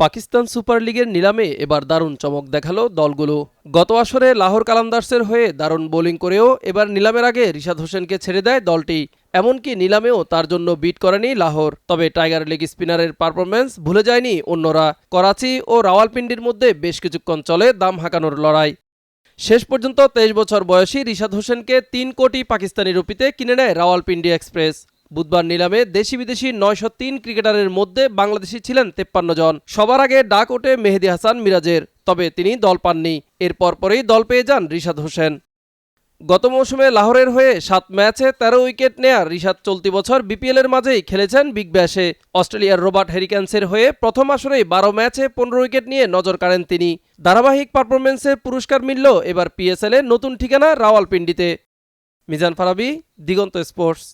Pakistan super লিগের নিলামে এবার দারুণ চমক দেখালো দলগুলো। গত আসরে লাহোর কালান্দার্সের হয়ে দারুণ বোলিং করেও এবার নিলামের আগে রিশাদ হোসেনকে ছেড়ে দেয় দলটি। এমনকি নিলামেও তার জন্য বিট করেনি লাহোর। তবে টাইগার লেগ স্পিনারের পারফরম্যান্স ভুলে যায়নি অন্যরা। করাচি ও রাওয়ালপিন্ডির মধ্যে বেশ কিছুক্ষণ চলে দাম হাঁকানোর লড়াই। শেষ পর্যন্ত 23 বছর বয়সী রিশাদ হোসেনকে 3 কোটি পাকিস্তানি রুপিতে কিনে নেয় রাওয়ালপিন্ডি এক্সপ্রেস। বুধবার নিলামে দেশি বিদেশি 903 ক্রিকেটারের মধ্যে বাংলাদেশি ছিলেন 53 জন। সবার আগে ডাক ওঠে মেহেদী হাসান মিরাজের, তবে তিনি দল পাননি। এর পরপরই দল পেয়ে যান রিশাদ হোসেন। গত মৌসুমে লাহোরের হয়ে 7 ম্যাচে 13 উইকেট নেয়া রিশাদ চলতি বছর বিপিএলের মাঝেই খেলেছেন বিগ ব্যাশে। অস্ট্রেলিয়ার রবার্ট হ্যারিকেন্সের হয়ে প্রথম আসরেই 12 ম্যাচে 15 উইকেট নিয়ে নজর কাড়েন তিনি। ধারাবাহিক পারফরম্যান্সের পুরস্কার মিলল এবার পিএসএলে নতুন ঠিকানা রাওয়ালপিন্ডিতে। মিজান ফারাবি, দিগন্ত স্পোর্টস।